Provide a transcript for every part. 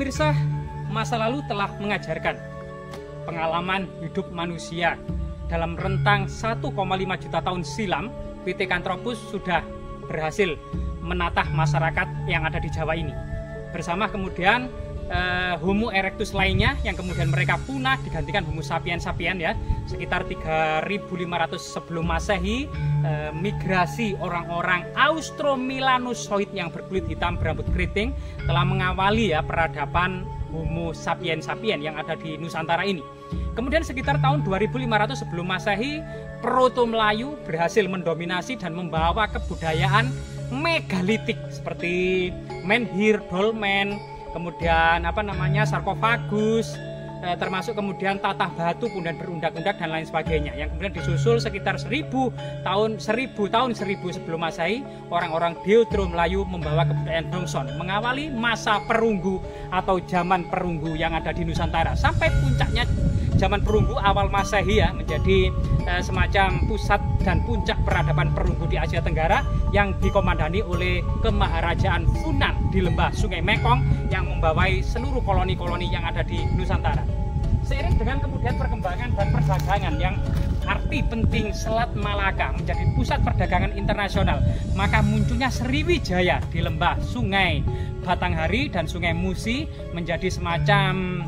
Pemirsa, masa lalu telah mengajarkan pengalaman hidup manusia. Dalam rentang 1,5 juta tahun silam, Pithecanthropus sudah berhasil menatah masyarakat yang ada di Jawa ini. Bersama kemudian Homo erectus lainnya yang kemudian mereka punah digantikan Homo sapiens sapiens ya. Sekitar 3500 sebelum Masehi, migrasi orang-orang Austromelanozoid yang berkulit hitam berambut keriting telah mengawali ya peradaban Homo sapiens sapiens yang ada di Nusantara ini. Kemudian sekitar tahun 2500 sebelum Masehi, Proto Melayu berhasil mendominasi dan membawa kebudayaan megalitik seperti menhir, dolmen, kemudian sarkofagus, termasuk kemudian tatah batu kemudian berundak-undak dan lain sebagainya, yang kemudian disusul sekitar 1000 tahun sebelum Masehi. Orang-orang Deutero Melayu membawa kebudayaan Dongson, mengawali masa perunggu atau zaman perunggu yang ada di Nusantara sampai puncaknya zaman perunggu awal Masehi ya, menjadi semacam pusat dan puncak peradaban perunggu di Asia Tenggara yang dikomandani oleh Kemaharajaan Funan di lembah Sungai Mekong yang membawai seluruh koloni-koloni yang ada di Nusantara. Seiring dengan kemudian perkembangan dan perdagangan yang arti penting Selat Malaka menjadi pusat perdagangan internasional, maka munculnya Sriwijaya di lembah Sungai Batanghari dan Sungai Musi menjadi semacam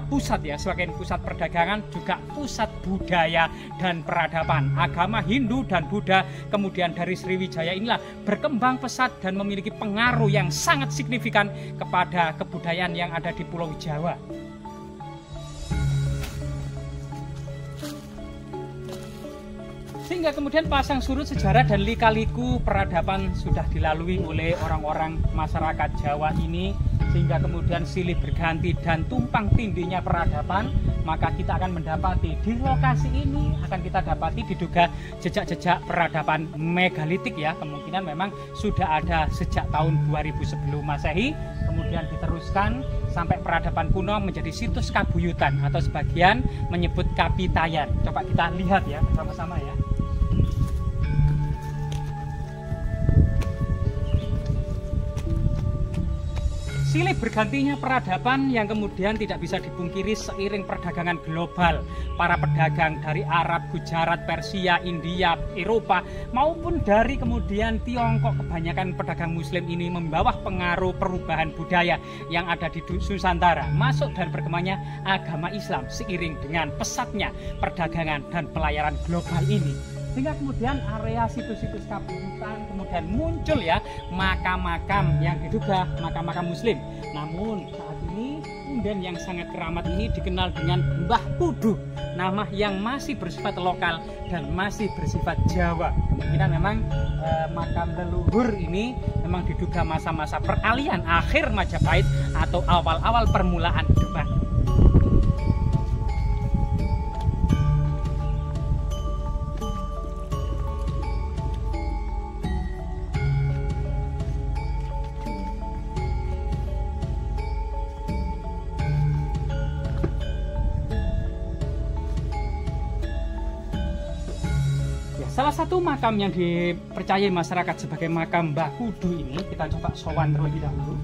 pusat ya, sebagai pusat perdagangan, juga pusat budaya dan peradaban. Agama Hindu dan Buddha kemudian dari Sriwijaya inilah berkembang pesat dan memiliki pengaruh yang sangat signifikan kepada kebudayaan yang ada di Pulau Jawa. Sehingga kemudian pasang surut sejarah dan lika-liku peradaban sudah dilalui oleh orang-orang masyarakat Jawa ini, sehingga kemudian silih berganti dan tumpang tindihnya peradaban, maka kita akan mendapati di lokasi ini akan kita dapati diduga jejak-jejak peradaban megalitik ya. Kemungkinan memang sudah ada sejak tahun 2000 sebelum Masehi, kemudian diteruskan sampai peradaban kuno menjadi situs kabuyutan atau sebagian menyebut Kapitayan. Coba kita lihat ya bersama-sama ya. Silih bergantinya peradaban yang kemudian tidak bisa dipungkiri seiring perdagangan global. Para pedagang dari Arab, Gujarat, Persia, India, Eropa maupun dari kemudian Tiongkok, kebanyakan pedagang muslim ini membawa pengaruh perubahan budaya yang ada di Nusantara, masuk dan berkembangnya agama Islam seiring dengan pesatnya perdagangan dan pelayaran global ini. Sehingga kemudian area situs-situs kabuyutan kemudian muncul ya makam-makam yang diduga makam-makam muslim. Namun saat ini punden yang sangat keramat ini dikenal dengan Mbah Kudu, nama yang masih bersifat lokal dan masih bersifat Jawa. Kemungkinan memang makam leluhur ini memang diduga masa-masa peralihan akhir Majapahit atau awal-awal permulaan Demak. Salah satu makam yang dipercayai masyarakat sebagai makam Mbah Kudu ini, kita coba sowan terlebih dahulu.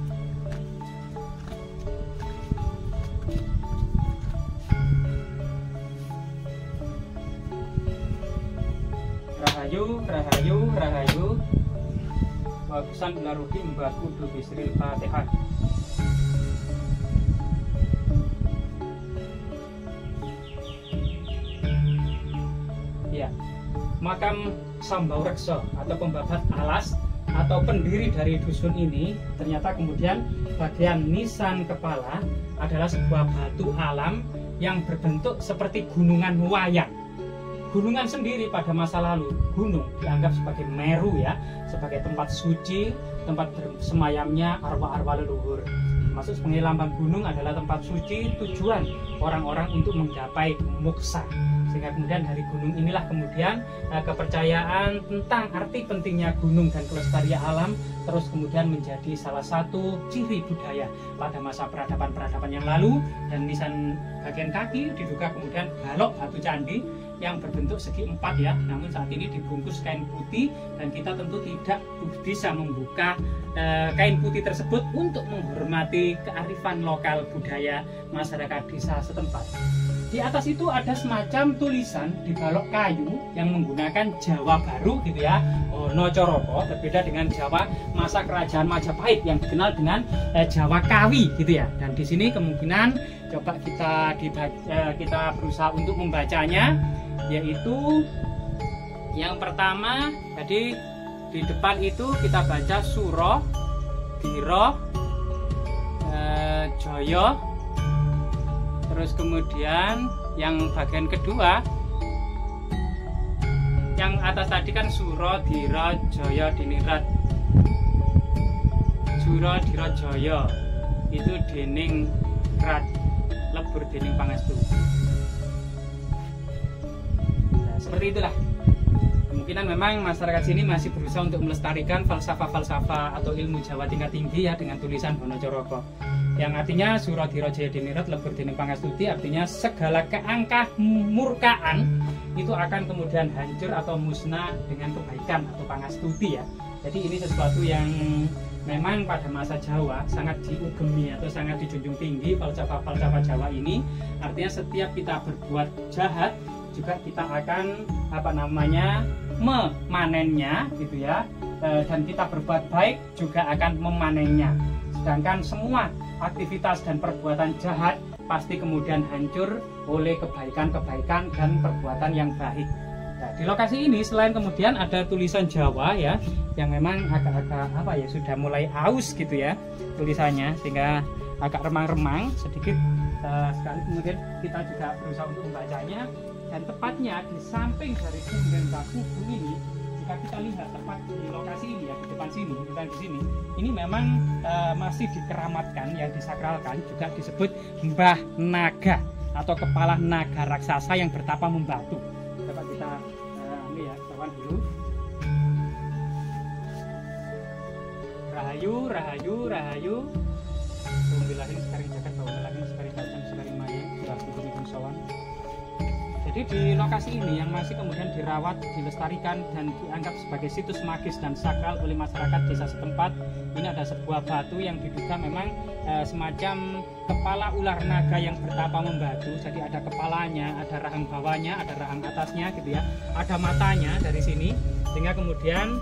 Rahayu, rahayu, rahayu. Wagusan Ilaruhi Mbah Kudu Bisril Fatihah. Ya. Makam Sambaurekso atau pembabat alas atau pendiri dari dusun ini, ternyata kemudian bagian nisan kepala adalah sebuah batu alam yang berbentuk seperti gunungan wayang. Gunungan sendiri pada masa lalu, gunung dianggap sebagai Meru ya, sebagai tempat suci, tempat bersemayamnya arwah-arwah leluhur. Masuk sebagai lambang gunung adalah tempat suci, tujuan orang-orang untuk menggapai moksa. Sehingga kemudian dari gunung inilah kemudian kepercayaan tentang arti pentingnya gunung dan kelestarian alam terus kemudian menjadi salah satu ciri budaya pada masa peradaban-peradaban yang lalu. Dan nisan bagian kaki diduga kemudian balok batu candi yang berbentuk segi 4 ya, namun saat ini dibungkus kain putih dan kita tentu tidak bisa membuka kain putih tersebut untuk menghormati kearifan lokal budaya masyarakat desa setempat. Di atas itu ada semacam tulisan di balok kayu yang menggunakan Jawa baru gitu ya, Wonocoroko, berbeda dengan Jawa masa kerajaan Majapahit yang dikenal dengan Jawa Kawi gitu ya. Dan di sini kemungkinan coba kita berusaha untuk membacanya, yaitu yang pertama tadi di depan itu kita baca Suro, Diro, Joyo. Terus kemudian yang bagian kedua, yang atas tadi kan Suro, Diro, Joyo, Dinirat. Suro, Diro, Joyo itu dening rat, lebur dening pangestu. Nah, seperti itulah. Kemungkinan memang masyarakat sini masih berusaha untuk melestarikan falsafah-falsafah atau ilmu Jawa tingkat tinggi ya dengan tulisan Wonocoroko. Yang artinya Suro Diro Jaya Dinirat lebur dening pangestuti, artinya segala keangkah murkaan itu akan kemudian hancur atau musnah dengan kebaikan atau pangestuti ya. Jadi ini sesuatu yang memang pada masa Jawa sangat diugemi atau sangat dijunjung tinggi falsafah-falsafah Jawa ini. Artinya setiap kita berbuat jahat juga kita akan memanennya gitu ya, dan kita berbuat baik juga akan memanennya. Sedangkan semua aktivitas dan perbuatan jahat pasti kemudian hancur oleh kebaikan-kebaikan dan perbuatan yang baik. Nah, di lokasi ini selain kemudian ada tulisan Jawa ya, yang memang agak-agak sudah mulai aus gitu ya tulisannya, sehingga agak remang-remang sedikit sekali. Kemudian kita juga berusaha untuk membacanya, dan tepatnya di samping dari Punden Bakubu ini, jika kita lihat tepat di lokasi ini ya, di depan sini, kita di sini, ini memang masih dikeramatkan, yang disakralkan, juga disebut Mbah Naga atau kepala naga raksasa yang bertapa membatu. Dapat kita ini ya, kawan dulu. Rahayu, rahayu, rahayu. Alhamdulillahirrahmanirrahim, sekali jagat bahwa lagi sekali bacaan sekali mayang, sawan. Jadi di lokasi ini yang masih kemudian dirawat, dilestarikan dan dianggap sebagai situs magis dan sakral oleh masyarakat desa setempat, ini ada sebuah batu yang diduga memang semacam kepala ular naga yang bertapa membatu. Jadi ada kepalanya, ada rahang bawahnya, ada rahang atasnya gitu ya, ada matanya dari sini, sehingga kemudian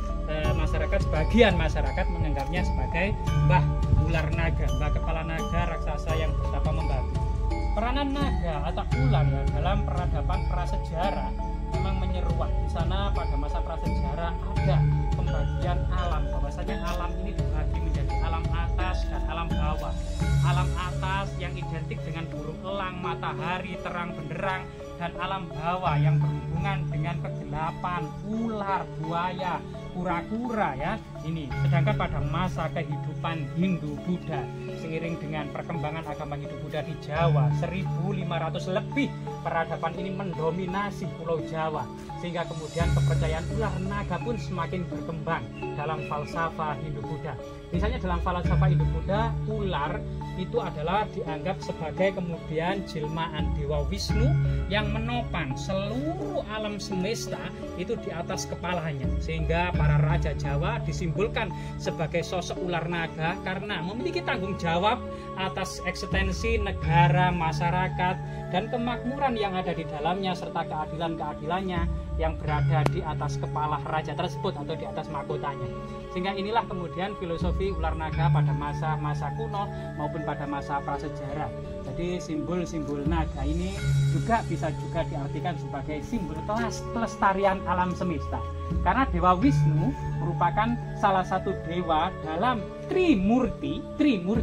sebagian masyarakat menganggapnya sebagai Mbah Ular Naga, Mbah Kepala Naga raksasa yang bertapa membatu. Peranan naga atau ular ya dalam peradaban prasejarah memang menyeruak. Di sana pada masa prasejarah ada pembagian alam, bahwasanya alam ini dibagi menjadi alam atas dan alam bawah. Alam atas yang identik dengan burung elang, matahari, terang benderang, dan alam bawah yang berhubungan dengan kegelapan, ular, buaya, kura-kura ya. Ini sedangkan pada masa kehidupan Hindu-Buddha, seiring dengan perkembangan agama Hindu-Buddha di Jawa, 1500 lebih peradaban ini mendominasi Pulau Jawa, sehingga kemudian kepercayaan ular naga pun semakin berkembang dalam falsafah Hindu-Buddha. Misalnya dalam falsafah Hindu-Buddha, ular itu adalah dianggap sebagai kemudian jelmaan Dewa Wisnu yang menopang seluruh alam semesta itu di atas kepalanya, sehingga para raja Jawa disimbolkan sebagai sosok ular naga karena memiliki tanggung jawab atas eksistensi negara, masyarakat, dan kemakmuran yang ada di dalamnya, serta keadilan-keadilannya yang berada di atas kepala raja tersebut atau di atas mahkotanya. Sehingga inilah kemudian filosofi ular naga pada masa-masa kuno maupun pada masa prasejarah. Jadi simbol-simbol naga ini juga bisa diartikan sebagai simbol kelestarian alam semesta. Karena Dewa Wisnu merupakan salah satu dewa dalam Trimurti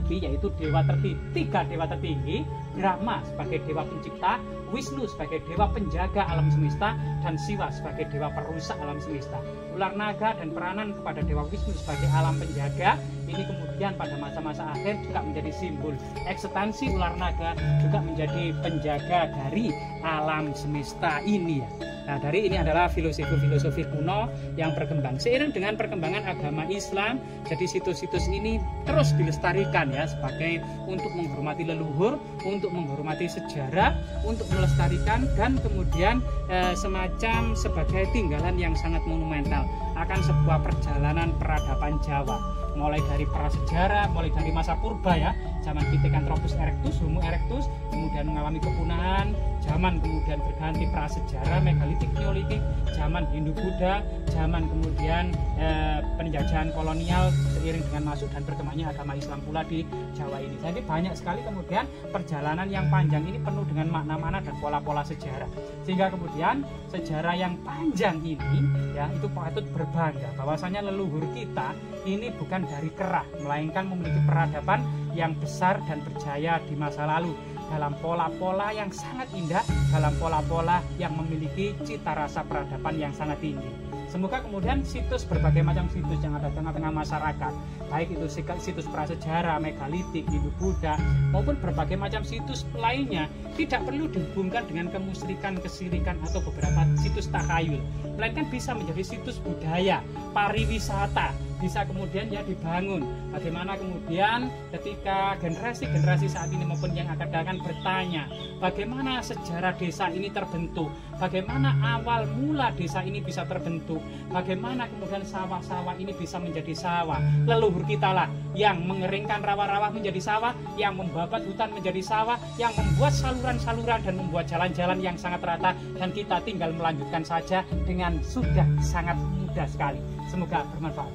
yaitu tiga dewa tertinggi, Brahma sebagai dewa pencipta, Wisnu sebagai dewa penjaga alam semesta, dan Siwa sebagai dewa perusak alam semesta. Ular naga dan peranan kepada Dewa Wisnu sebagai alam penjaga ini kemudian pada masa-masa akhir juga menjadi simbol eksistensi ular naga, juga menjadi penjaga dari alam semesta ini ya. Nah, dari ini adalah filosofi kuno yang berkembang. Seiring dengan perkembangan agama Islam, jadi situs-situs ini terus dilestarikan ya, sebagai untuk menghormati leluhur, untuk menghormati sejarah, untuk melestarikan, dan kemudian semacam sebagai tinggalan yang sangat monumental akan sebuah perjalanan peradaban Jawa. Mulai dari prasejarah, mulai dari masa purba ya, zaman Pithecanthropus erectus, Homo erectus, kemudian mengalami kepunahan, zaman kemudian berganti prasejarah, megalitik, neolitik, zaman Hindu-Buddha, zaman kemudian penjajahan kolonial seiring dengan masuk dan berkembangnya agama Islam pula di Jawa ini. Jadi banyak sekali kemudian perjalanan yang panjang ini penuh dengan makna-makna dan pola-pola sejarah. Sehingga kemudian sejarah yang panjang ini ya itu patut berbangga bahwasanya leluhur kita ini bukan dari kerah, melainkan memiliki peradaban yang besar dan berjaya di masa lalu dalam pola-pola yang sangat indah, dalam pola-pola yang memiliki cita rasa peradaban yang sangat tinggi. Semoga kemudian situs, berbagai macam situs yang ada di tengah-tengah masyarakat, baik itu situs prasejarah, megalitik, Hindu-Buddha, maupun berbagai macam situs lainnya, tidak perlu dihubungkan dengan kemusyrikan, kesirikan, atau beberapa situs takhayul, melainkan bisa menjadi situs budaya, pariwisata, bisa kemudian ya dibangun. Bagaimana kemudian ketika generasi-generasi saat ini maupun yang akan datang bertanya, bagaimana sejarah desa ini terbentuk, bagaimana awal mula desa ini bisa terbentuk, bagaimana kemudian sawah-sawah ini bisa menjadi sawah. Leluhur kita lah yang mengeringkan rawa-rawa menjadi sawah, yang membabat hutan menjadi sawah, yang membuat saluran-saluran dan membuat jalan-jalan yang sangat rata, dan kita tinggal melanjutkan saja dengan sudah sangat mudah sekali. Semoga bermanfaat.